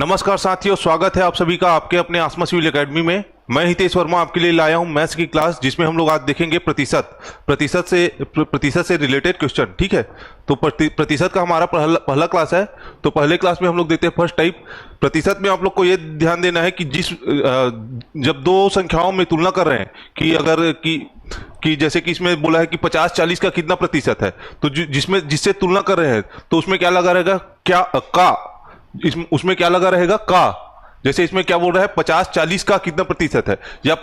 नमस्कार साथियों, स्वागत है आप सभी का आपके अपने आसमा सिविल एकेडमी में। मैं हितेश वर्मा आपके लिए लाया हूं मैथ्स की क्लास, जिसमें हम लोग आज देखेंगे प्रतिशत से रिलेटेड क्वेश्चन। ठीक है, तो प्रतिशत का हमारा पहला क्लास है। तो पहले क्लास में हम लोग देखते हैं फर्स्ट टाइप। प्रतिशत में आप लोग को ये ध्यान देना है कि जब दो संख्याओं में तुलना कर रहे हैं कि अगर कि जैसे कि इसमें बोला है कि 50-40 का कितना प्रतिशत है, तो जिससे तुलना कर रहे हैं तो उसमें क्या लगा रहेगा, क्या का उसमें क्या लगा रहेगा, का। जैसे इसमें क्या बोल रहा है, 50-40 का कितना प्रतिशत है, या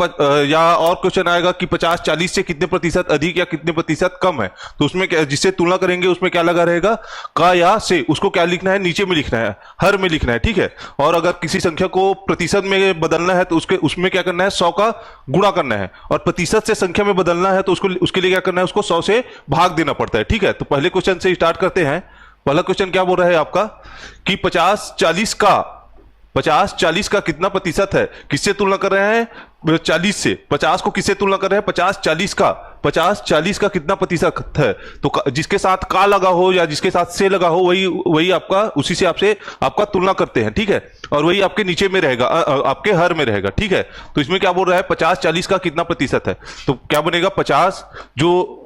और क्वेश्चन आएगा कि 50-40 से कितने प्रतिशत अधिक या कितने प्रतिशत कम है। तो उसमें क्या, जिससे तुलना करेंगे उसमें क्या लगा रहेगा, का या से। उसको क्या लिखना है, नीचे में लिखना है, हर में लिखना है। ठीक है, और अगर किसी संख्या को प्रतिशत में बदलना है तो उसमें क्या करना है, 100 का गुणा करना है। और प्रतिशत से संख्या में बदलना है तो उसके लिए क्या करना है, उसको 100 से भाग देना पड़ता है। ठीक है, तो पहले क्वेश्चन से स्टार्ट करते हैं। पहला क्वेश्चन क्या बोल रहा है आपका कि 50-40 का कितना प्रतिशत है। किससे तुलना कर रहे हैं, 40 से। 50 को किससे तुलना कर रहे हैं, 50-40 का कितना प्रतिशत है। तो जिसके साथ का लगा हो या जिसके साथ से लगा हो, वही आपका, उसी से आपसे आपका तुलना करते हैं। ठीक है, और वही आपके नीचे में रहेगा, आपके हर में रहेगा। ठीक है, तो इसमें क्या बोल रहा है, 50-40 का कितना प्रतिशत है। तो क्या बनेगा, 50 जो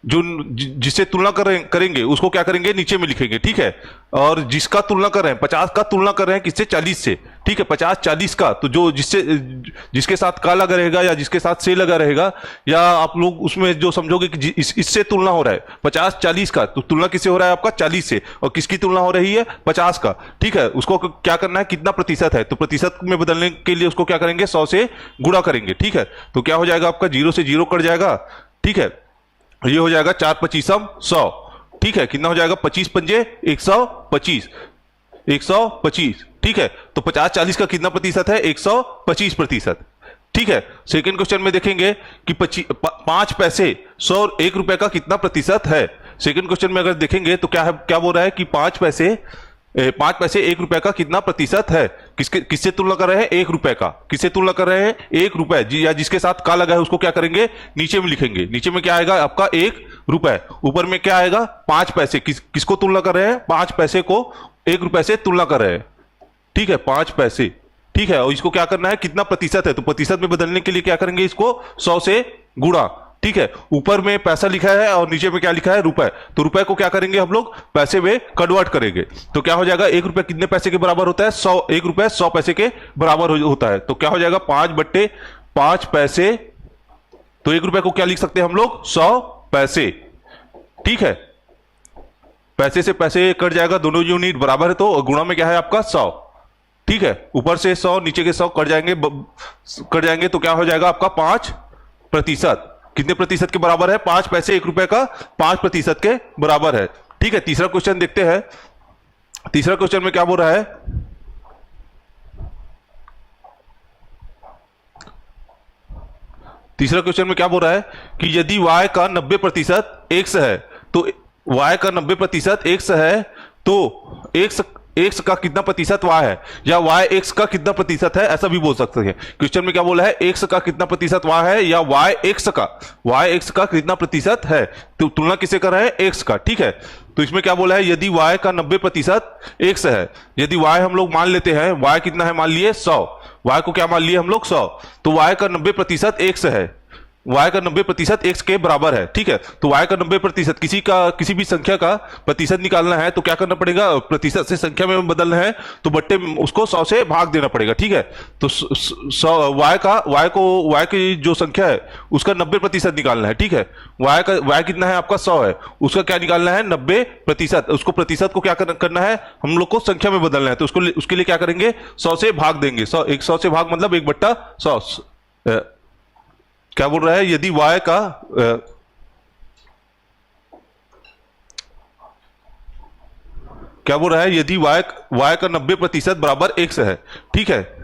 जिससे तुलना करेंगे उसको क्या करेंगे, नीचे में लिखेंगे। ठीक है, और जिसका तुलना कर रहे हैं, 50 का तुलना कर रहे हैं किससे, 40 से। ठीक है, 50-40 का, तो जो जिसके साथ का लगा रहेगा या जिसके साथ से लगा रहेगा, या आप लोग उसमें जो समझोगे कि इससे तुलना हो रहा है 50-40 का, तो तुलना किससे हो रहा है आपका, 40 से। और किसकी तुलना हो रही है, 50 का। ठीक है, उसको क्या करना है, कितना प्रतिशत है, तो प्रतिशत में बदलने के लिए उसको क्या करेंगे, 100 से गुणा करेंगे। ठीक है, तो क्या हो जाएगा आपका, 0 से 0 कट जाएगा। ठीक है, ये हो जाएगा 4-25 100। ठीक है, कितना हो जाएगा, 25 पंजे 125, 125। ठीक है, तो 50-40 का कितना प्रतिशत है, 125 प्रतिशत। ठीक है, सेकंड क्वेश्चन में देखेंगे कि 5 पैसे 100 रुपए का कितना प्रतिशत है। सेकंड क्वेश्चन में अगर देखेंगे तो क्या बोल रहा है कि 5 पैसे 1 रुपए का कितना प्रतिशत है। किससे तुलना कर रहे हैं, 1 रुपए का। किससे तुलना कर रहे हैं, 1 रुपए, या जिसके साथ का लगा है उसको क्या करेंगे, नीचे में लिखेंगे। नीचे में क्या आएगा आपका, 1 रुपए। ऊपर में क्या आएगा, 5 पैसे। किसको तुलना कर रहे हैं, 5 पैसे को 1 रुपए से तुलना कर रहे हैं। ठीक है, 5 पैसे। ठीक है, और इसको क्या करना है, कितना प्रतिशत है, तो प्रतिशत में बदलने के लिए क्या करेंगे, इसको 100 से गुणा। ठीक है, ऊपर में पैसा लिखा है और नीचे में क्या लिखा है, रुपए। तो रुपए को क्या करेंगे हम लोग, पैसे में कन्वर्ट करेंगे। तो क्या हो जाएगा, 1 रुपए कितने पैसे के बराबर होता है, 100। 1 रुपए 100 पैसे के बराबर होता है। तो क्या हो जाएगा, 5/5 पैसे। तो 1 रुपए को क्या लिख सकते हैं हम लोग, 100 पैसे। ठीक है, पैसे से पैसे कट जाएगा, दोनों यूनिट बराबर है, तो गुणा में क्या है आपका, 100। ठीक है, ऊपर से 100 नीचे के 100 कट जाएंगे तो क्या हो जाएगा आपका, 5%। कितने प्रतिशत के बराबर है, 5 पैसे 1 रुपए का 5% के बराबर है। ठीक है, तीसरा क्वेश्चन देखते हैं। तीसरा क्वेश्चन में क्या बोल रहा है, तीसरा क्वेश्चन में क्या बोल रहा है कि यदि y का 90% x है, तो y का 90% x है, तो x का कितना प्रतिशत y है, या y x का कितना प्रतिशत है, ऐसा भी बोल सकते हैं। क्वेश्चन में क्या बोला है, x का कितना प्रतिशत y है, या y x का कितना प्रतिशत है। तो तुलना किसे कर रहे हैं, x का। ठीक है, तो इसमें क्या बोला है, यदि y का 90% x है, यदि y हम लोग मान लेते हैं, y कितना है, मान लिए 100। y को क्या मान लिए हम लोग, 100। तो y का 90% x है, y का 90% x के बराबर है। ठीक है, तो y का 90%, किसी भी संख्या का प्रतिशत निकालना है तो क्या करना पड़ेगा, प्रतिशत से संख्या में बदलना है तो बट्टे उसको 100 से भाग देना पड़ेगा। ठीक है, तो y की जो संख्या है उसका 90% निकालना है। ठीक है, y कितना है आपका, 100 है, उसका क्या निकालना है, 90%। उसको प्रतिशत को क्या करना है, हम लोग को संख्या में बदलना है, तो उसके लिए क्या करेंगे, 100 से भाग देंगे। 100 से भाग मतलब 1/100। क्या बोल रहा है, यदि y का क्या बोल रहा है, यदि y का 90% बराबर x है। ठीक है,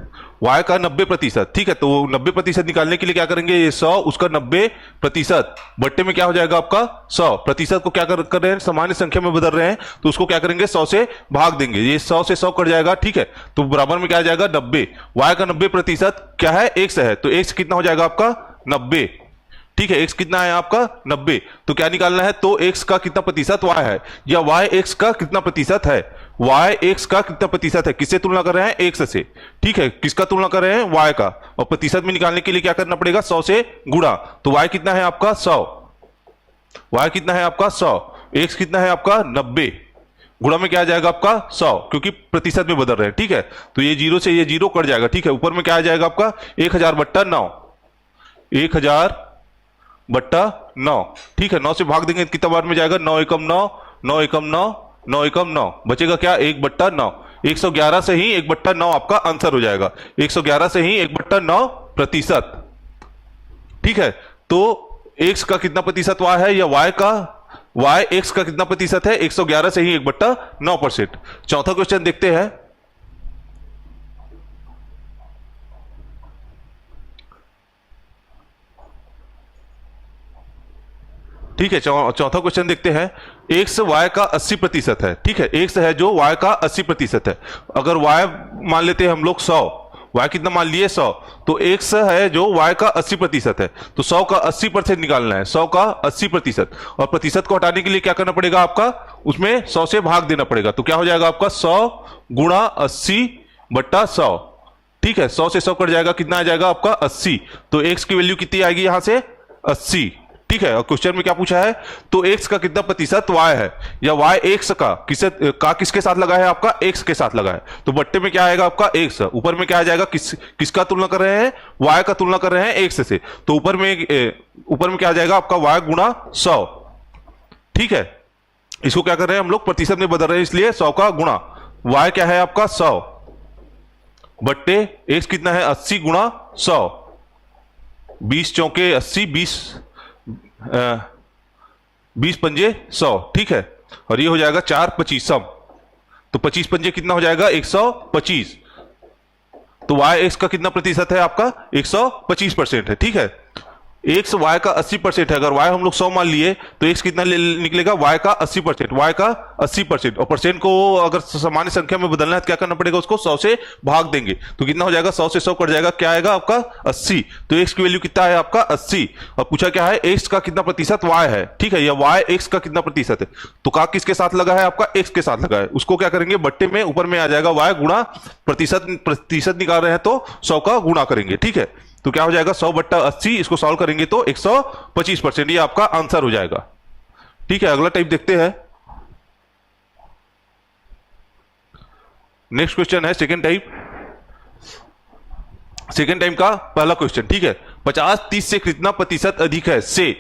y का 90%। ठीक है, तो 90% निकालने के लिए क्या करेंगे, ये 100, उसका 90% बट्टे में क्या हो जाएगा आपका, 100। प्रतिशत को क्या कर रहे हैं, सामान्य संख्या में बदल रहे हैं, तो उसको क्या करेंगे, 100 से भाग देंगे। ये 100 से 100 कट जाएगा। ठीक है, तो बराबर में क्या आ जाएगा, 90। y का 90% क्या है, x है, तो x कितना हो जाएगा आपका, 90। ठीक है, x कितना है आपका, 90। तो क्या निकालना है, तो x का कितना प्रतिशत y है, या y x का कितना प्रतिशत है, y x का कितना प्रतिशत है, किससे तुलना कर रहे हैं, x से। ठीक है, किसका तुलना कर रहे हैं, y का, और प्रतिशत में निकालने के लिए क्या करना पड़ेगा, 100 से गुणा। तो y कितना है आपका 100, y कितना है आपका 100, x कितना है आपका 90, गुणा में क्या आ जाएगा आपका 100, क्योंकि प्रतिशत में बदल रहे हैं। ठीक है, तो ये जीरो से ये जीरो कट जाएगा। ठीक है, ऊपर में क्या आ जाएगा आपका 1000/9, 1000/9। ठीक है, 9 से भाग देंगे कितना बार में जाएगा, 9 एकम 9, 9 एकम 9, 9 एकम 9, बचेगा क्या 1/9। 111 से ही 1/9 आपका आंसर हो जाएगा, 111 से ही 1/9 प्रतिशत। ठीक है, तो x का कितना प्रतिशत y है, या y का, y x का कितना प्रतिशत है, 111 से ही 1/9%। चौथा क्वेश्चन देखते हैं। ठीक है, चौथा क्वेश्चन देखते हैं। x y का 80% है। ठीक है, x है जो y का 80% है। अगर y मान लेते हैं हम लोग 100, y कितना मान लिए 100, तो x है जो y का 80% है, तो 100 का 80% निकालना है, 100 का 80%। और प्रतिशत को हटाने के लिए क्या करना पड़ेगा आपका, उसमें 100 से भाग देना पड़ेगा। तो क्या हो जाएगा आपका 100 गुणा 80/100। ठीक है, 100 से 100 कट जाएगा, कितना आ जाएगा आपका 80। तो x की वैल्यू कितनी आएगी यहां से 80। ठीक है, और क्वेश्चन में क्या पूछा है, तो x का कितना प्रतिशत y है, या y x का किसके साथ लगा है, आपका x के साथ लगा है। तो बट्टे में क्या आएगा आपका x, ऊपर में क्या आ जाएगा, किसका तुलना कर रहे हैं, y का तुलना कर रहे हैं x से, तो ऊपर में क्या आ जाएगा आपका y गुणा 100। ठीक है, इसको क्या कर रहे हैं हम लोग, प्रतिशत में बदल रहे हैं, इसलिए 100 का गुणा, y क्या है आपका 100 बट्टे x कितना है 80 गुणा 100, 20 चौके 80, 20 पंजे 100। ठीक है, और ये हो जाएगा 4 25 सम, तो 25 पंजे कितना हो जाएगा 125। तो y x का कितना प्रतिशत है आपका 125% है। ठीक है, x y का 80% है, अगर y हम लोग 100 मान लिए तो x कितना निकलेगा, y का 80%, y का 80%। और परसेंट को अगर सामान्य संख्या में बदलना है तो क्या करना पड़ेगा, उसको 100 से भाग देंगे, तो कितना हो जाएगा 100 से 100 कट जाएगा, क्या आएगा आपका 80। तो x की वैल्यू कितना है आपका 80। और पूछा क्या है, x का कितना प्रतिशत y है। ठीक है, या y x का कितना प्रतिशत है, तो का किसके साथ लगा है आपका x के साथ लगा है, उसको क्या करेंगे बट्टे में, ऊपर में आ जाएगा y गुणा प्रतिशत निकाल रहे हैं तो 100 का गुणा करेंगे। ठीक है, तो क्या हो जाएगा 100/80, इसको सॉल्व करेंगे तो 125%, ये आपका आंसर हो जाएगा। ठीक है, अगला टाइप देखते हैं। नेक्स्ट क्वेश्चन है सेकेंड टाइप। सेकेंड टाइप का पहला क्वेश्चन। ठीक है, 50 30 से कितना प्रतिशत अधिक है, से,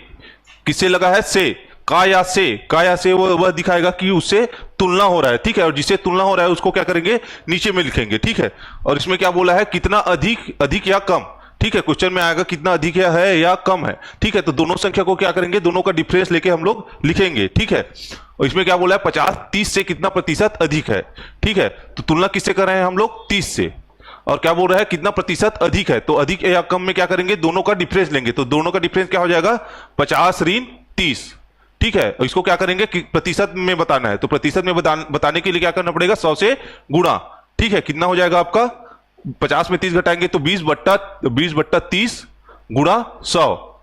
किससे लगा है, से, का या से वह दिखाएगा कि उससे तुलना हो रहा है। ठीक है, और जिससे तुलना हो रहा है उसको क्या करेंगे, नीचे में लिखेंगे। ठीक है, और इसमें क्या बोला है, कितना अधिक या कम। ठीक है, क्वेश्चन में आएगा कितना अधिक है या कम है। ठीक है, तो दोनों संख्या को क्या करेंगे, दोनों का डिफरेंस लेके हम लोग लिखेंगे। ठीक है, और इसमें क्या बोला है 50 30 से कितना प्रतिशत अधिक है। ठीक है, तो तुलना किससे कर रहे हैं हम लोग, 30 से, और क्या बोल रहा है कितना प्रतिशत अधिक है, तो अधिक या कम में क्या करेंगे, दोनों का डिफरेंस लेंगे। तो दोनों का डिफरेंस क्या हो जाएगा 50 ऋण 30। ठीक है, और इसको क्या करेंगे कि प्रतिशत में बताना है, तो प्रतिशत में बताने के लिए क्या करना पड़ेगा, 100 से गुणा। ठीक है, कितना हो जाएगा आपका 50 में 30 घटाएंगे तो 20/30 गुणा 100,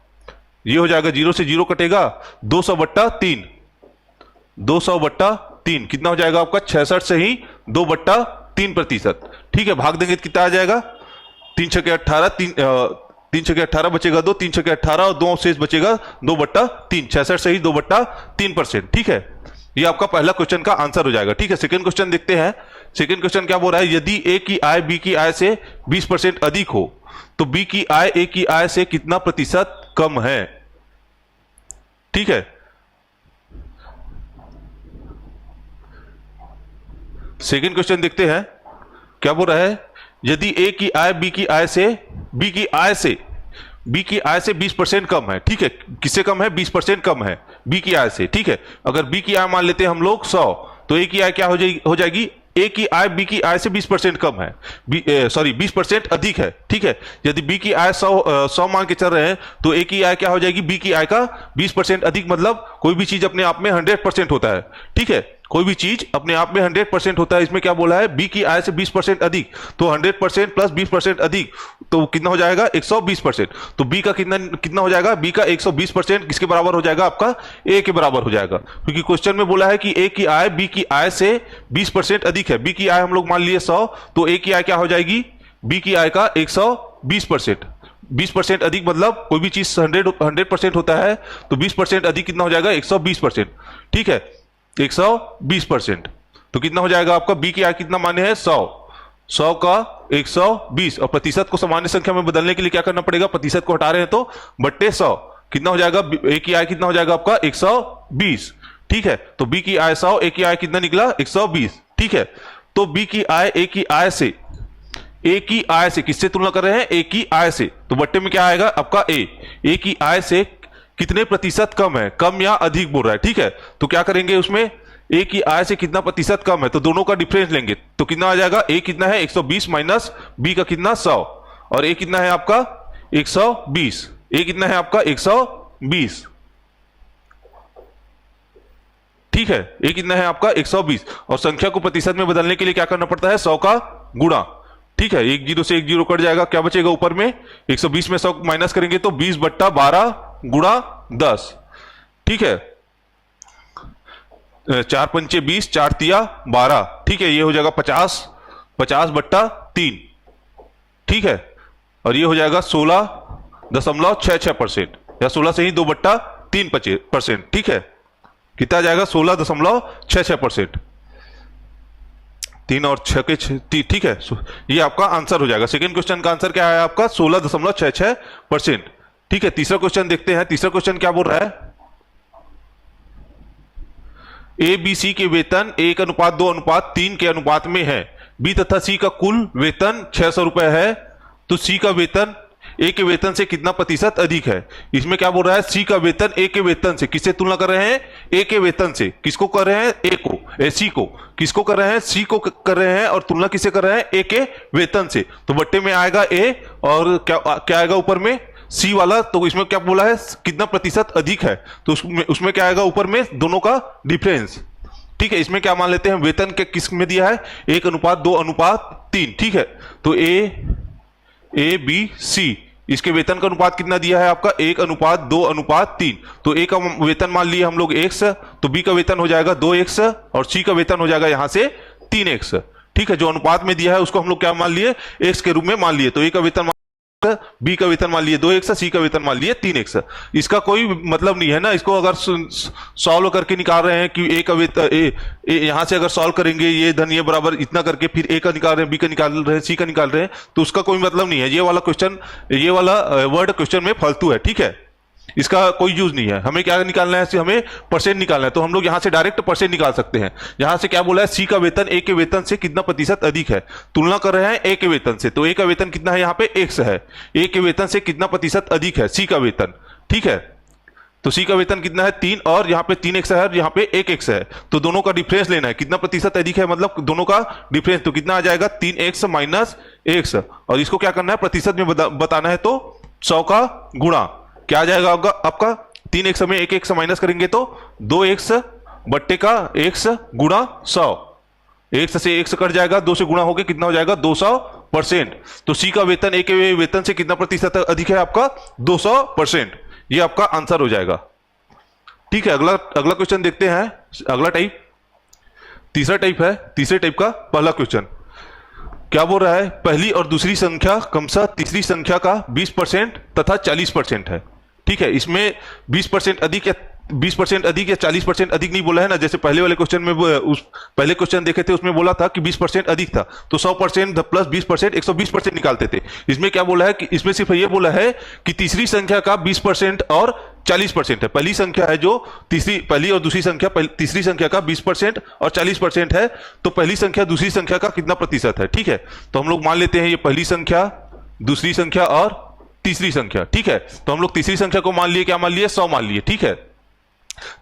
ये हो जाएगा, 0 से 0 कटेगा, 200/3, 200/3 कितना हो जाएगा आपका 66 से ही 2/3%। ठीक है, भाग देंगे तो कितना आ जाएगा, 3 छके 18, 3 छके 18 बचेगा 2, 3 छके 18 और 2 शेष बचेगा 2/3, 66 से ही 2/3%। ठीक है, ये आपका पहला क्वेश्चन का आंसर हो जाएगा। ठीक है, सेकंड क्वेश्चन देखते हैं। सेकंड क्वेश्चन क्या बोल रहा है, यदि ए की आय बी की आय से 20% अधिक हो तो बी की आय ए की आय से कितना प्रतिशत कम है। ठीक है, सेकंड क्वेश्चन देखते हैं क्या बोल रहा है, यदि ए की आय बी की आय से 20% कम है। ठीक है, किससे कम है, 20% कम है बी की आय से। ठीक है, अगर बी की आय मान लेते हैं हम लोग 100, तो ए की आय क्या हो जाएगी, ए की आय बी की आय से 20% कम है, 20% अधिक है। ठीक है, यदि बी की आय 100 मान के चल रहे हैं तो ए की आय क्या हो जाएगी, बी की आय का 20% अधिक, मतलब कोई भी चीज अपने आप में 100% होता है। ठीक है, कोई भी चीज अपने आप में 100% होता है। इसमें क्या बोला है, बी की आय से 20% अधिक, तो 100% प्लस 20% अधिक तो कितना हो जाएगा 120%। तो बी का कितना कितना हो जाएगा, बी का 120% किसके बराबर हो जाएगा, आपका ए के बराबर हो जाएगा, क्योंकि क्वेश्चन में बोला है कि ए की आय बी की आय से 20% अधिक है। बी की आय हम लोग मान लिए 100, तो ए की आय क्या हो जाएगी, बी की आय का 120%। 20% अधिक मतलब कोई भी चीज 100% होता है, तो 20% अधिक कितना हो जाएगा 120%। ठीक है, 120%। तो कितना हो जाएगा आपका, बी की आय कितना माने है 100 का 120, और प्रतिशत को सामान्य संख्या में बदलने के लिए क्या करना पड़ेगा, प्रतिशत को हटा रहे हैं तो बट्टे 100, कितना हो जाएगा, ए की आय कितना हो जाएगा आपका 120। ठीक है, तो बी की आय 100, ए की आय कितना निकला 120। ठीक है, तो बी की आय ए की आय से, ए की आय से किससे तुलना कर रहे हैं, ए की आय से, तो बट्टे में क्या आएगा आपका ए की आय से कितने प्रतिशत कम है, कम या अधिक बोल रहा है। ठीक है, तो क्या करेंगे उसमें, ए की आय से कितना प्रतिशत कम है, तो दोनों का डिफरेंस लेंगे, तो कितना आ जाएगा, ए कितना है 120 माइनस बी का कितना 100, और ए कितना है आपका 120, ए कितना है आपका 120। ठीक है, ए कितना है आपका 120, और संख्या को प्रतिशत में बदलने के लिए क्या करना पड़ता है, 100 का गुणा। ठीक है, एक जीरो से एक जीरो कट जाएगा, क्या बचेगा ऊपर में, 120 में 100 माइनस करेंगे तो 20/12 गुणा 10। ठीक है, 4 पंचे 20, 4 तिया 12। ठीक है, ये हो जाएगा 50/3। ठीक है, और ये हो जाएगा 16.66%, या 16 से ही 2/3%। ठीक है, कितना जाएगा 16.66%, 3 और 6 के 6। ठीक है, ये आपका आंसर हो जाएगा। सेकंड क्वेश्चन का आंसर क्या है आपका 16.66%। ठीक है, तीसरा क्वेश्चन देखते हैं। तीसरा क्वेश्चन क्या बोल रहा है, ए बी सी के वेतन 1:2:3 के अनुपात में है। बी तथा सी का कुल वेतन 600 रुपए है, तो सी का वेतन ए के वेतन से कितना प्रतिशत अधिक है। इसमें क्या बोल रहा है, सी का वेतन ए के वेतन से, किससे तुलना कर रहे हैं, ए के वेतन से, किसको कर रहे हैं, ए को, सी को, किसको कर रहे हैं, सी को कर रहे हैं, और तुलना किससे कर रहे हैं, ए के वेतन से। तो बट्टे में आएगा ए, और क्या आएगा ऊपर में, सी वाला। तो इसमें क्या बोला है, कितना प्रतिशत अधिक है, तो उसमें क्या आएगा ऊपर में, दोनों का डिफरेंस। ठीक है, इसमें क्या मान लेते हैं, वेतन के किस में दिया है, 1:2:3। ठीक है, तो ए बी सी, इसके वेतन का अनुपात कितना दिया है आपका, 1:2:3। तो ए का वेतन मान लिए हम लोग x, तो बी का वेतन हो जाएगा 2x, और सी का वेतन हो जाएगा यहां से 3x। ठीक है, जो अनुपात में दिया है उसको हम लोग क्या मान लिए, x के रूप में मान लिए। तो ए का वेतन, बी का वेतन मान लिए 2x, सी का वेतन मान लिए 3x। इसका कोई मतलब नहीं है ना, इसको अगर सॉल्व करके निकाल रहे हैं कि ए का वेतन, यहां से अगर सॉल्व करेंगे ये धन ये बराबर इतना करके, फिर ए का निकाल रहे हैं, बी का निकाल रहे हैं, सी का निकाल रहे हैं, तो उसका कोई मतलब नहीं है। ये वाला क्वेश्चन, ये वाला वर्ड क्वेश्चन में फालतू है। ठीक है, इसका कोई यूज नहीं है। हमें क्या निकालना है, हमें परसेंट निकालना है, तो हम लोग यहां से डायरेक्ट परसेंट निकाल सकते हैं। यहां से क्या बोला है, सी का वेतन ए के वेतन से कितना प्रतिशत अधिक है, तुलना कर रहे हैं ए के वेतन से, तो ए का वेतन कितना है, यहाँ पे x है, ए के वेतन से कितना प्रतिशत अधिक है, सी का वेतन। ठीक है, तो सी का वेतन कितना है 3, और यहाँ पे 3x है, और यहाँ पे 1x है, तो दोनों का डिफरेंस लेना है, कितना प्रतिशत अधिक है, मतलब दोनों का डिफरेंस, तो कितना आ जाएगा 3x माइनस x, और इसको क्या करना है, प्रतिशत में बताना है, तो 100 का गुणा, क्या आ जाएगा आपका 3x में 1x माइनस करेंगे तो 2x बट्टे का x गुणा 100, x से x कट जाएगा, 2 से गुणा होकर कितना हो जाएगा 200%। तो सी का वेतन ए के वेतन से कितना प्रतिशत अधिक है आपका 200%। ये आपका आंसर हो जाएगा। ठीक है, अगला क्वेश्चन देखते हैं। अगला टाइप, तीसरा टाइप है। तीसरे टाइप का पहला क्वेश्चन क्या बोल रहा है, पहली और दूसरी संख्या क्रमशः तीसरी संख्या का 20% तथा 40% है। ठीक है, इसमें 20% अधिक या 20% अधिक या 40% अधिक नहीं बोला है ना, जैसे पहले वाले क्वेश्चन में, उस पहले क्वेश्चन देखे थे उसमें बोला था कि 20% अधिक था, तो 100% प्लस 20% 120% निकालते थे। इसमें क्या बोला है कि इसमें सिर्फ ये बोला है कि तीसरी संख्या का 20% और 40% है। पहली संख्या है जो पहली और दूसरी संख्या, तीसरी संख्या का 20% और 40% है, तो पहली संख्या दूसरी संख्या का कितना प्रतिशत है। ठीक है, तो हम लोग मान लेते हैं ये पहली संख्या, दूसरी संख्या और तीसरी संख्या। ठीक है, तो हम लोग तीसरी संख्या को मान लिए, क्या मान लिए 100 मान लिए। ठीक है,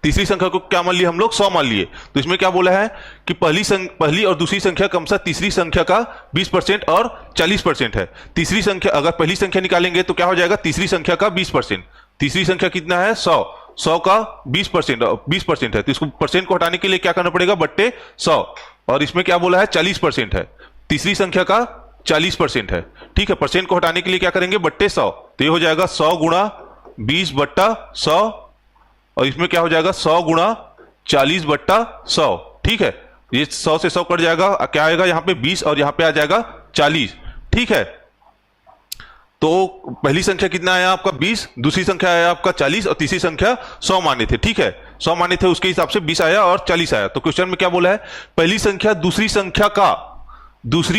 तीसरी संख्या को क्या मान लिए हम लोग 100 मान लिए। तो इसमें क्या बोला है कि पहली और दूसरी संख्या क्रमशः तीसरी संख्या का 20% और 40% है। तीसरी संख्या, अगर पहली संख्या निकालेंगे तो क्या हो जाएगा, तीसरी संख्या का 20%, तीसरी संख्या कितना है 100, 100 का 20% है, तो इसको परसेंट को हटाने के लिए क्या करना पड़ेगा, बट्टे 100। और इसमें क्या बोला है, 40% है, तीसरी संख्या का 40% है, ठीक है। परसेंट को हटाने के लिए क्या करेंगे, बट्टे 100, तो ये हो जाएगा 100 गुणा 20 बट्टा 100, और इसमें क्या हो जाएगा 100 गुणा 40 बट्टा 100, ठीक है। ये 100 से 100 कट जाएगा, क्या आएगा यहाँ पे 20 और यहाँ पे आ जाएगा 40, ठीक है। तो पहली संख्या कितना आया आपका 20, दूसरी संख्या आया आपका 40 और तीसरी संख्या 100 माने थे, ठीक है। 100 माने थे उसके हिसाब से 20 आया और 40 आया। तो क्वेश्चन में क्या बोला है, पहली संख्या दूसरी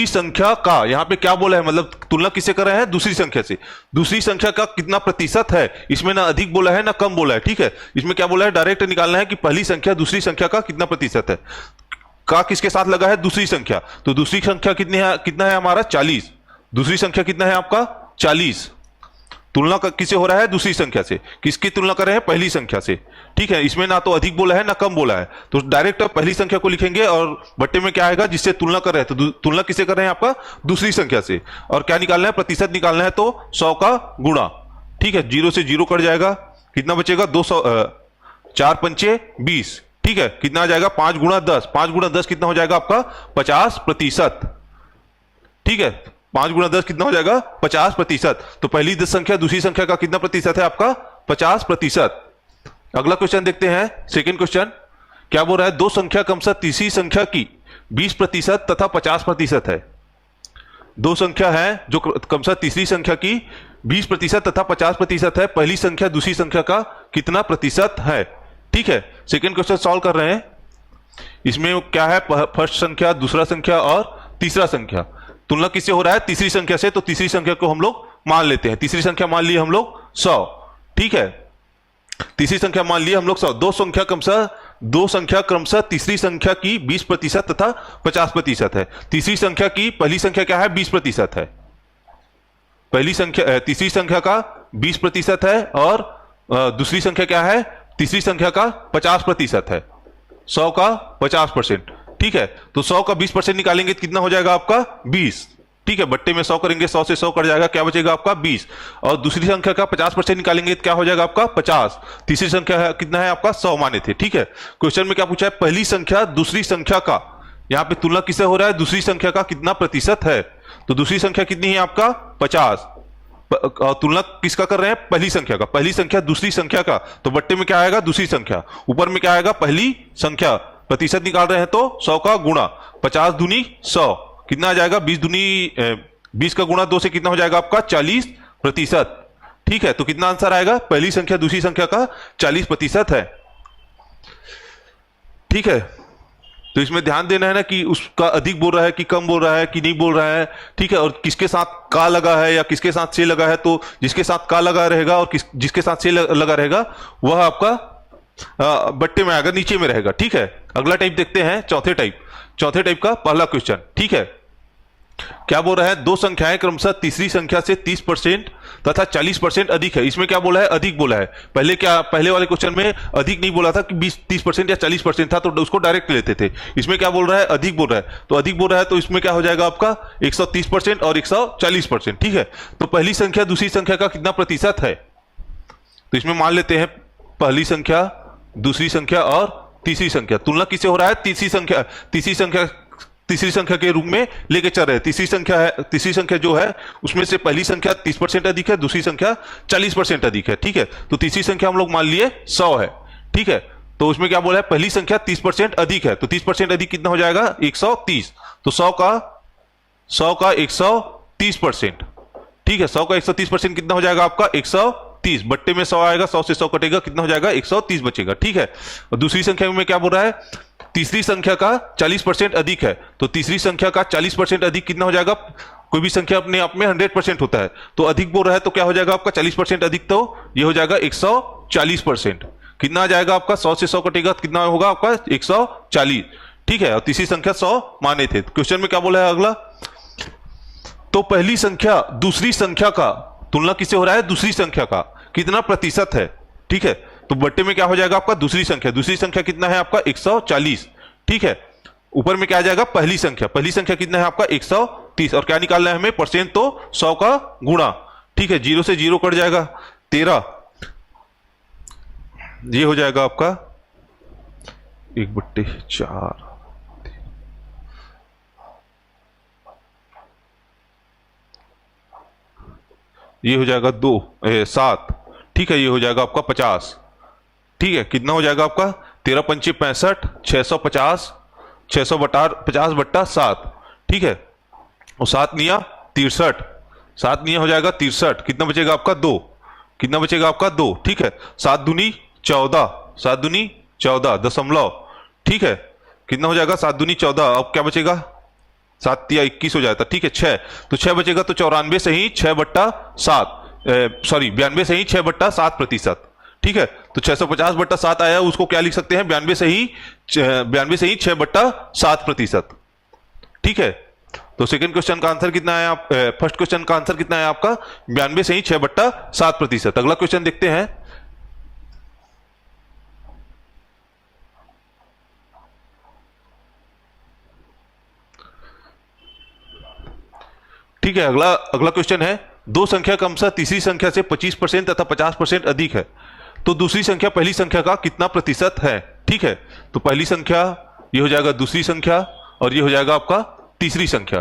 संख्या का यहां पे क्या बोला है, मतलब तुलना किससे कर रहे हैं, दूसरी संख्या से। दूसरी संख्या का कितना प्रतिशत है, इसमें ना अधिक बोला है ना कम बोला है, ठीक है। इसमें क्या बोला है, डायरेक्ट निकालना है कि पहली संख्या दूसरी संख्या का कितना प्रतिशत है। का किसके साथ लगा है, दूसरी संख्या, तो दूसरी संख्या कितना है हमारा 40, दूसरी संख्या कितना है आपका 40। तुलना किससे हो रहा है, दूसरी संख्या से। किसकी तुलना कर रहे हैं, पहली संख्या से, ठीक है। इसमें ना तो अधिक बोला है ना कम बोला है, तो डायरेक्ट आप पहली संख्या को लिखेंगे और बट्टे में क्या आएगा, जिससे तुलना कर रहे हैं, तो तुलना किससे कर रहे हैं, आपका दूसरी संख्या से। और क्या निकालना है, प्रतिशत निकालना है, तो 100 का गुणा, ठीक है। 0 से 0 कट जाएगा, कितना बचेगा 200, 4 पंचे 20, ठीक है। कितना आ जाएगा 5 गुणा 10, 5 गुणा 10 कितना हो जाएगा आपका 50%, ठीक है। 5 गुणा 10 कितना हो जाएगा 50%। तो पहली 10 संख्या दूसरी संख्या का कितना प्रतिशत है आपका 50%। अगला क्वेश्चन देखते हैं, सेकंड क्वेश्चन क्या बोल रहा है, दो संख्या क्रमशः तीसरी संख्या की 20% तथा 50% है। दो संख्या है जो क्रमशः तीसरी संख्या की 20% तथा 50% है, पहली संख्या दूसरी संख्या का कितना प्रतिशत है, ठीक है। सेकंड क्वेश्चन सॉल्व कर रहे हैं। इसमें क्या है, फर्स्ट संख्या, दूसरा संख्या और तीसरा संख्या। तुलना किससे हो रहा है, तीसरी संख्या से, तो तीसरी संख्या को हम लोग मान लेते हैं। तीसरी संख्या मान लिए हम लोग 100, ठीक है। तीसरी संख्या मान लिए हम लोग 100। दो संख्या क्रमशः तीसरी संख्या की 20% तथा 50% है। तीसरी संख्या की पहली संख्या क्या है, 20% है। पहली संख्या तीसरी संख्या का 20% है और दूसरी संख्या क्या है, तीसरी संख्या का 50% है। 100 का 50%, ठीक है। तो 100 का 20% निकालेंगे तो कितना हो जाएगा आपका 20, ठीक है। बट्टे में 100 करेंगे, 100 से 100 कट जाएगा, क्या बचेगा आपका 20। और दूसरी संख्या का 50% निकालेंगे तो क्या हो जाएगा आपका 50। तीसरी संख्या है, कितना है आपका 100 माने थे, ठीक है। क्वेश्चन में क्या पूछा है, पहली संख्या दूसरी संख्या का, यहां पे तुलना किससे हो रहा है, दूसरी संख्या का कितना प्रतिशत है। तो दूसरी संख्या कितनी है आपका 50, तुलना किसका कर रहे हैं, पहली संख्या का। पहली संख्या दूसरी संख्या का, तो बट्टे में क्या आएगा दूसरी संख्या, ऊपर में क्या आएगा पहली संख्या, प्रतिशत निकाल रहे हैं तो 100 का गुणा 50 दूनी 100, कितना आ जाएगा 20 का गुणा 2 से कितना हो जाएगा आपका 40%, ठीक है। तो कितना आंसर आएगा, पहली संख्या दूसरी संख्या का 40% है, ठीक है। तो इसमें ध्यान देना है ना कि उसका अधिक बोल रहा है कि कम बोल रहा है कि नहीं बोल रहा है, ठीक है। और किसके साथ का लगा है या किसके साथ से लगा है, तो जिसके साथ का लगा रहेगा और जिसके साथ से लगा रहेगा वह आपका बट्टे में आएगा, नीचे में रहेगा, ठीक है। अगला टाइप देखते हैं, चौथे टाइप का पहला क्वेश्चन, ठीक है। क्या बोल रहा है, दो संख्याएं क्रमशः तीसरी संख्या से 30% तथा 40% अधिक है। इसमें क्या बोला है, अधिक बोला है। पहले वाले क्वेश्चन में अधिक नहीं बोला था कि 30% या 40% था, तो उसको डायरेक्ट लेते थे। इसमें क्या बोल रहा है, अधिक बोल रहा है। तो अधिक बोल रहा है तो इसमें क्या हो जाएगा आपका 130% और 140%, ठीक है। तो पहली संख्या दूसरी संख्या का कितना प्रतिशत है, तो इसमें मान लेते हैं पहली संख्या दूसरी संख्या और तीसरी संख्या। तुलना किससे हो रहा है, तीसरी संख्या के रूप में लेके चल रहे हैं। तीसरी संख्या जो है उसमें से पहली संख्या 30% अधिक है, दूसरी संख्या 40% अधिक है, ठीक है। तो तीसरी संख्या हम लोग मान लिए 100 है, ठीक है। तो उसमें क्या बोला है, पहली संख्या 30% अधिक है, तो 30% अधिक कितना हो जाएगा 130। तो 100 का 130%, ठीक है। 100 का 130% कितना हो जाएगा आपका 130, बट्टे में 100 आएगा, 100 से 100 कटेगा, कितना हो जाएगा 130 बचेगा, ठीक है। और दूसरी संख्या में क्या बोल रहा है, तीसरी संख्या का 40% अधिक है, तो तीसरी संख्या का 40% अधिक कितना हो जाएगा, कोई भी संख्या अपने आप में 100% होता है, तो अधिक बोल रहा है तो क्या हो जाएगा आपका 40% अधिक, तो ये हो जाएगा 140%। कितना आ जाएगा आपका 100 से 100 कटेगा, कितना होगा आपका 140, ठीक है। और तीसरी संख्या 100 माने थे। क्वेश्चन में क्या बोला है अगला, तो पहली संख्या दूसरी संख्या का, तुलना किससे हो रहा है, दूसरी संख्या का कितना प्रतिशत है, ठीक है। तो बट्टे में क्या हो जाएगा आपका दूसरी संख्या कितना है आपका 140, ठीक है। ऊपर में क्या आ जाएगा पहली संख्या कितना है आपका 130, और क्या निकालना है हमें परसेंट, तो 100 का गुणा, ठीक है। 0 से 0 कट जाएगा 13, ये हो जाएगा आपका 1/4, ये हो जाएगा 7, ठीक है। ये हो जाएगा आपका 50, ठीक है। कितना हो जाएगा आपका 13 पंचे 65, 650, 650/50/7, ठीक है। और 7 निया 63, 7 निया हो जाएगा 63। कितना बचेगा आपका 2, कितना बचेगा आपका 2, ठीक है। 7 दूनी 14, 7 दूनी 14 दशमलव, ठीक है। कितना हो जाएगा 7 दूनी 14। अब क्या बचेगा 7 या 21 हो जाता, ठीक है। 6, तो 6 बचेगा, तो 94 से ही 6/7, सॉरी 92 से ही 6/7%, ठीक है। तो 650/7 आया, उसको क्या लिख सकते हैं 92 से ही 6/7%, ठीक है। तो सेकंड क्वेश्चन का आंसर कितना है फर्स्ट क्वेश्चन का आंसर कितना है आपका 92 से ही 6/7%। अगला क्वेश्चन देखते हैं। ठीक है, अगला क्वेश्चन है, दो संख्या क्रमशः तीसरी संख्या से 25% तथा 50% अधिक है, तो दूसरी संख्या पहली संख्या का कितना प्रतिशत है, ठीक है। तो पहली संख्या ये हो जाएगा दूसरी संख्या, और ये हो जाएगा आपका तीसरी संख्या,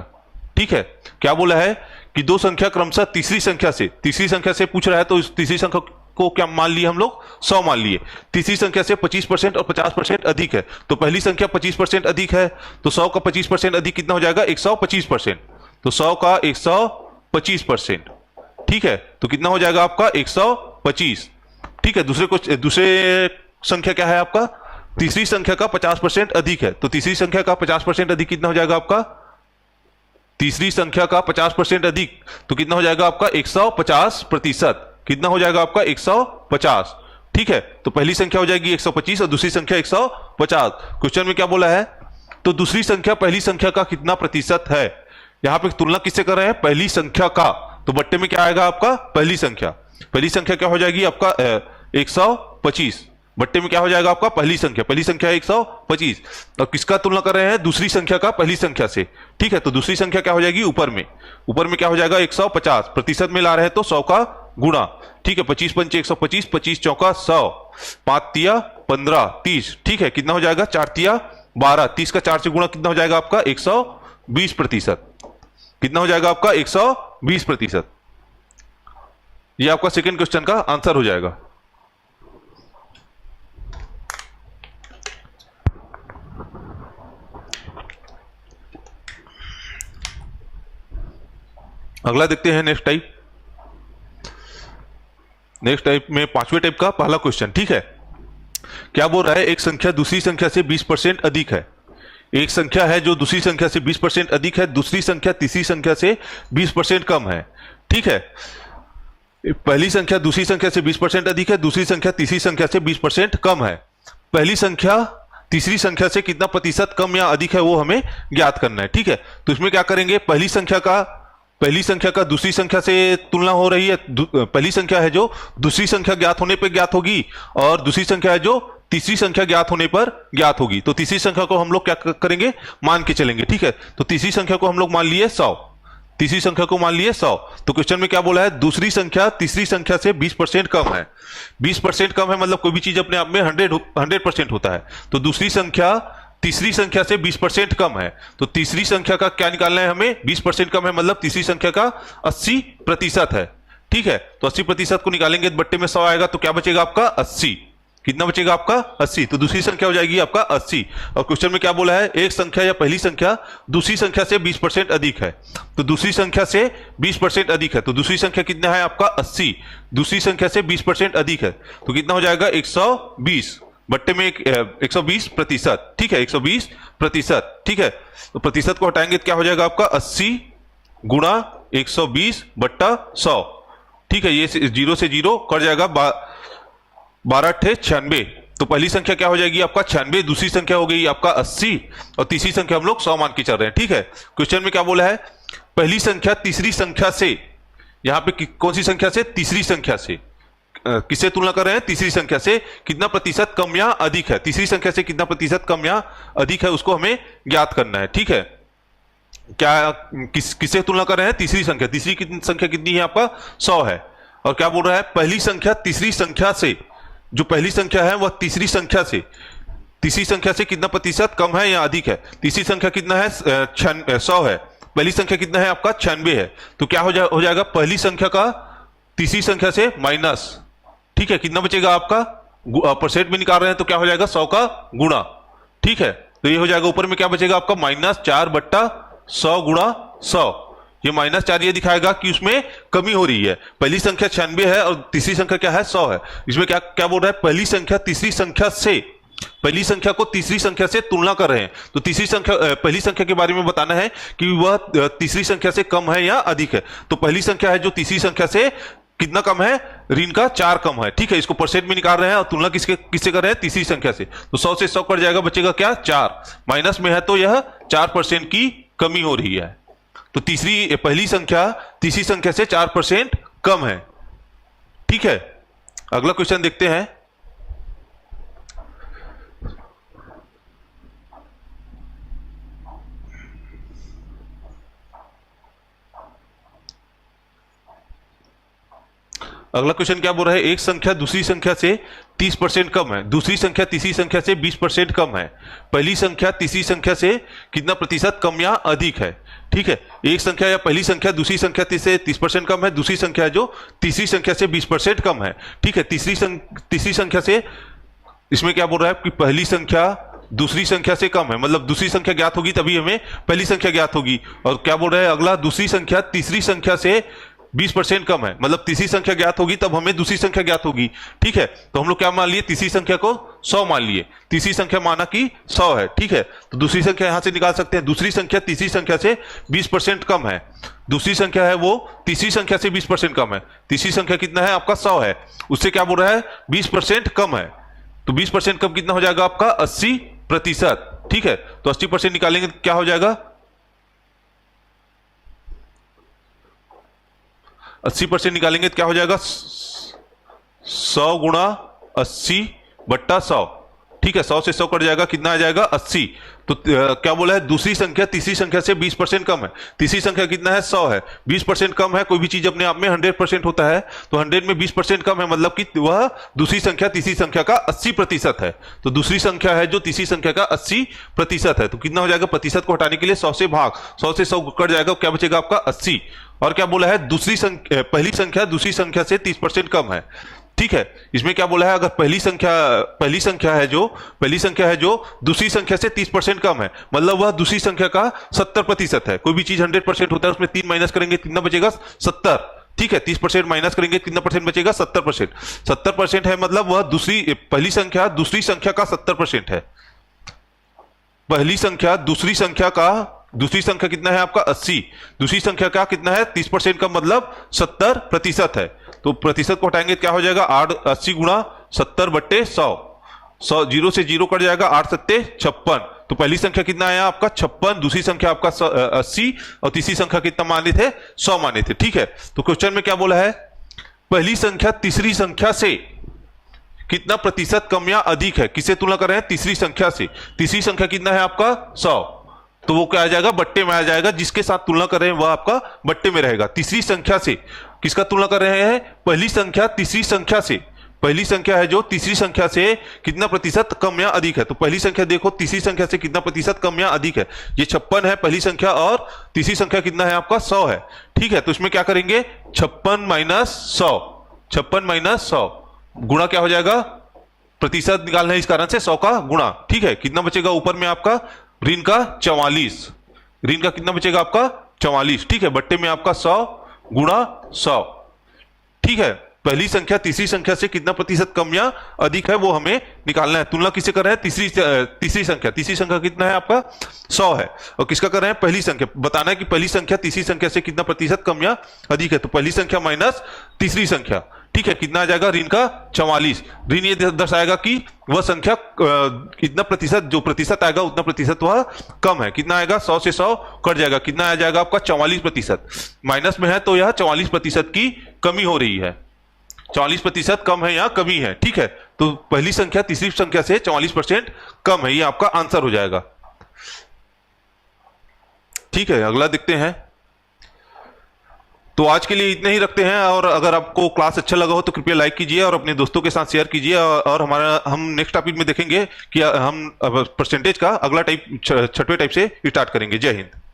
ठीक है। क्या बोला है कि दो संख्या क्रमशः तीसरी संख्या से पूछ रहा है, तो इस तीसरी संख्या को क्या मान लिए हम लोग 100 मान लिए। तीसरी संख्या से 25% और 50% अधिक है, तो पहली संख्या 25% अधिक है, तो 100 का 25% अधिक कितना हो जाएगा 125%। तो 100 का 125%, ठीक है। तो कितना हो जाएगा आपका 125, ठीक है। दूसरे संख्या क्या है आपका तीसरी संख्या का 50% अधिक है, तो तीसरी संख्या का 50% अधिक कितना हो जाएगा आपका तीसरी संख्या का 50% अधिक, तो कितना हो जाएगा आपका 150%। कितना हो जाएगा आपका 150, ठीक है। तो पहली संख्या हो जाएगी 125 और दूसरी संख्या 150। क्वेश्चन में क्या बोला है, तो दूसरी संख्या पहली संख्या का कितना प्रतिशत है। यहां पे तुलना किससे कर रहे हैं पहली संख्या का, तो बट्टे में क्या आएगा आपका पहली संख्या क्या हो जाएगी आपका 125, बट्टे में क्या हो जाएगा आपका पहली संख्या 125। और किसका तुलना कर रहे हैं दूसरी संख्या का पहली संख्या से, ठीक है। तो दूसरी संख्या क्या हो जाएगी ऊपर में क्या हो जाएगा 150, प्रतिशत में ला रहे हैं तो 100 का गुणा, ठीक है। 25 पंचे 125, 25 चौका 100, 5 तिया 15, 30, ठीक है। कितना हो जाएगा 4 तिया 12, 30 का 4 से गुणा कितना हो जाएगा आपका 120%। कितना हो जाएगा आपका 120%। ये आपका सेकंड क्वेश्चन का आंसर हो जाएगा। अगला देखते हैं नेक्स्ट टाइप में पांचवें टाइप का पहला क्वेश्चन, ठीक है। क्या बोल रहा है एक संख्या दूसरी संख्या से 20% अधिक है। एक संख्या है जो दूसरी संख्या से 20% अधिक है, दूसरी संख्या तीसरी संख्या से 20% कम है, ठीक है। पहली संख्या दूसरी संख्या से 20% अधिक है, दूसरी संख्या तीसरी संख्या से 20% कम है। पहली संख्या तीसरी संख्या से कितना प्रतिशत कम या अधिक है वो हमें ज्ञात करना है, ठीक है। तो इसमें क्या करेंगे पहली संख्या का दूसरी संख्या से तुलना हो रही है। पहली संख्या है जो दूसरी संख्या ज्ञात होने पर ज्ञात होगी, और दूसरी संख्या है जो तीसरी संख्या ज्ञात होने पर ज्ञात होगी। तो तीसरी संख्या को हम लोग क्या करेंगे मान के चलेंगे, ठीक है। तो तीसरी संख्या को हम लोग मान लिए 100, तीसरी संख्या को मान लिए 100। तो क्वेश्चन में क्या बोला है दूसरी संख्या तीसरी संख्या से 20% कम है। 20% कम है मतलब कोई भी चीज अपने आप में 100% होता है। तो दूसरी संख्या तीसरी संख्या से 20% कम है, तो तीसरी संख्या का क्या निकालना है हमें 20% कम है मतलब तीसरी संख्या का 80% है, ठीक है। तो 80% को निकालेंगे तो बट्टे में 100 आएगा, तो क्या बचेगा आपका 80। कितना बचेगा आपका 80, तो दूसरी संख्या हो जाएगी आपका 80। और क्वेश्चन में क्या बोला है एक संख्या या पहली संख्या दूसरी संख्या से 20% अधिक है, तो दूसरी संख्या से 20% अधिक है, तो दूसरी संख्या कितना है आपका 80, दूसरी संख्या से 20% अधिक है, तो कितना हो जाएगा 120, बट्टे में 120%, ठीक है 120%, ठीक है। तो प्रतिशत को हटाएंगे तो क्या हो जाएगा आपका 80 गुणा 120/100, ठीक है। ये 0 से 0 कट जाएगा, 12×8 = 96। तो पहली संख्या क्या हो जाएगी आपका 96, दूसरी संख्या हो गई आपका 80, और तीसरी संख्या हम लोग 100 मान के चल रहे हैं, ठीक है। क्वेश्चन में क्या बोला है पहली संख्या तीसरी संख्या से, यहां पे कौन सी संख्या से तीसरी संख्या से, किससे तुलना कर रहे हैं तीसरी संख्या से कितना प्रतिशत कम या अधिक है। तीसरी संख्या से कितना प्रतिशत कम या अधिक है उसको हमें ज्ञात करना है, ठीक है। क्या किससे तुलना कर रहे हैं तीसरी संख्या कितनी है आपका 100 है। और क्या बोल रहा है पहली संख्या तीसरी संख्या से जो पहली संख्या है वह तीसरी संख्या से कितना प्रतिशत कम है या अधिक है। तीसरी संख्या कितना है 100 है, पहली संख्या कितना है आपका 96 है। तो क्या हो जाएगा पहली संख्या का तीसरी संख्या से माइनस, ठीक है, कितना बचेगा आपका परसेंट में निकाल रहे हैं तो क्या हो जाएगा 100 का गुणा, ठीक है। तो ये हो जाएगा ऊपर में क्या बचेगा आपका -4/100 गुणा 100। ये -4 ये दिखाएगा कि उसमें कमी हो रही है। पहली संख्या 96 है और तीसरी संख्या क्या है 100 है। इसमें क्या क्या बोल रहा है पहली संख्या को तीसरी संख्या से तुलना कर रहे हैं। तो पहली संख्या के बारे में बताना है कि वह तीसरी संख्या से कम है या अधिक है। तो पहली संख्या है जो तीसरी संख्या से कितना कम है, ऋण का 4 कम है, ठीक है। इसको परसेंट में निकाल रहे हैं और तुलना किससे कर रहे हैं, तीसरी संख्या से। तो 100 से 100 कट जाएगा, बचेगा क्या 4, माइनस में है तो यह 4% की कमी हो रही है। तो पहली संख्या तीसरी संख्या से 4% कम है, ठीक है। अगला क्वेश्चन देखते हैं। अगला क्वेश्चन क्या बोल रहा है, एक संख्या दूसरी संख्या से 30% कम है, दूसरी संख्या तीसरी संख्या से 20% कम है। पहली संख्या तीसरी संख्या से कितना प्रतिशत कम या अधिक है, ठीक है। एक संख्या या पहली संख्या दूसरी संख्या से 30% कम है, दूसरी संख्या जो तीसरी संख्या से 20% कम है, ठीक है। तीसरी संख्या से इसमें क्या बोल रहा है कि पहली संख्या दूसरी संख्या से कम है, मतलब दूसरी संख्या ज्ञात होगी तभी हमें पहली संख्या ज्ञात होगी। और क्या बोल रहा है अगला, दूसरी संख्या तीसरी संख्या से 20% कम है, मतलब तीसरी संख्या ज्ञात होगी तब हमें दूसरी संख्या ज्ञात होगी, ठीक है। तो हम लोग क्या मान लिए, तीसरी संख्या को 100 मान लिए, तीसरी संख्या माना कि 100 है, ठीक है। तो दूसरी संख्या यहां से निकाल सकते हैं। दूसरी संख्या तीसरी संख्या से 20% कम है, दूसरी संख्या है वो तीसरी संख्या से 20% कम है। तीसरी संख्या कितना है आपका 100 है, उससे क्या बोल रहा है 20% कम है। तो 20% कम कितना हो जाएगा आपका 80%, ठीक है। तो 80% निकालेंगे तो क्या हो जाएगा 80% निकालेंगे तो क्या हो जाएगा 100 गुणा 80/100, ठीक है। 100 से 100 कट जाएगा, कितना आ जाएगा 80। तो क्या बोला है, दूसरी संख्या तीसरी संख्या से 20% कम है। तीसरी संख्या कितना है 100 है, 20% कम है। कोई भी चीज अपने आप में 100% होता है, तो 100 में 20% कम है मतलब कि वह दूसरी संख्या तीसरी संख्या का 80% है। तो दूसरी संख्या है जो तीसरी संख्या का 80% है। तो कितना हो जाएगा, प्रतिशत को हटाने के लिए 100 से भाग, 100 से 100 कट जाएगा, क्या बचेगा आपका 80। और क्या बोला है, पहली संख्या दूसरी संख्या से 30% कम है, ठीक है। इसमें क्या बोला है, अगर पहली संख्या है जो दूसरी संख्या से 30% कम है, मतलब वह दूसरी संख्या का 70% है। कोई भी चीज 100% होता है, उसमें 3 माइनस करेंगे कितना बचेगा 70, ठीक है। 30% माइनस करेंगे कितना परसेंट बचेगा 70%। 70% है मतलब वह पहली संख्या दूसरी संख्या का 70% है। पहली संख्या दूसरी संख्या कितना है आपका 80, दूसरी संख्या का कितना है 30% का मतलब 70% है। तो प्रतिशत को हटाएंगे क्या हो जाएगा 80 गुणा 70/100, 0 से 0 कट जाएगा, 8 सत्ते 56। तो पहली संख्या कितना आया आपका 56, दूसरी संख्या आपका 80 और तीसरी संख्या कितना माने थे 100 माने थे, ठीक है। तो क्वेश्चन में क्या बोला है, पहली संख्या तीसरी संख्या से कितना प्रतिशत कम या अधिक है, किससे तुलना कर रहे हैं तीसरी संख्या से। तीसरी संख्या कितना है आपका 100, तो वो क्या आ जाएगा बट्टे में आ जाएगा, जिसके साथ तुलना कर रहे हैं वह आपका बट्टे में रहेगा। तीसरी संख्या से किसका तुलना कर रहे हैं, पहली संख्या तीसरी संख्या से। पहली संख्या है जो तीसरी संख्या से कितना प्रतिशत कम या अधिक है। तो पहली संख्या देखो तीसरी संख्या से कितना प्रतिशत कम या अधिक है, ये 56 है पहली संख्या, और तीसरी संख्या कितना है आपका 100 है, ठीक है। तो इसमें क्या करेंगे 56 - 100 गुणा क्या हो जाएगा, प्रतिशत निकालना है इस कारण से 100 का गुणा, ठीक है। कितना बचेगा ऊपर में आपका ऋण का 44, ऋण का कितना बचेगा आपका 44, ठीक है। बट्टे में आपका 100 गुणा 100, ठीक है। पहली संख्या तीसरी संख्या से कितना प्रतिशत कम या अधिक है वो हमें निकालना है। तुलना किसे कर रहे हैं, तीसरी संख्या कितना है आपका 100 है, और किसका कर रहे हैं पहली संख्या, बताना है कि पहली संख्या तीसरी संख्या से कितना प्रतिशत कम या अधिक है। तो पहली संख्या माइनस तीसरी संख्या, ठीक है। कितना आ जाएगा ऋण का 44, ऋण ये दर्शाएगा कि वह संख्या कितना प्रतिशत, जो प्रतिशत आएगा उतना प्रतिशत वह कम है। कितना आएगा 100 से 100 कट जाएगा, कितना आ जाएगा आपका 44%, माइनस में है तो यह 44% की कमी हो रही है, 44% कम है या कमी है, ठीक है। तो पहली संख्या तीसरी संख्या से 44% कम है, ये आपका आंसर हो जाएगा, ठीक है। अगला देखते हैं। तो आज के लिए इतना ही रखते हैं, और अगर आपको क्लास अच्छा लगा हो तो कृपया लाइक कीजिए और अपने दोस्तों के साथ शेयर कीजिए, और हम नेक्स्ट टॉपिक में देखेंगे कि हम परसेंटेज का अगला टाइप छठवें टाइप से स्टार्ट करेंगे। जय हिंद।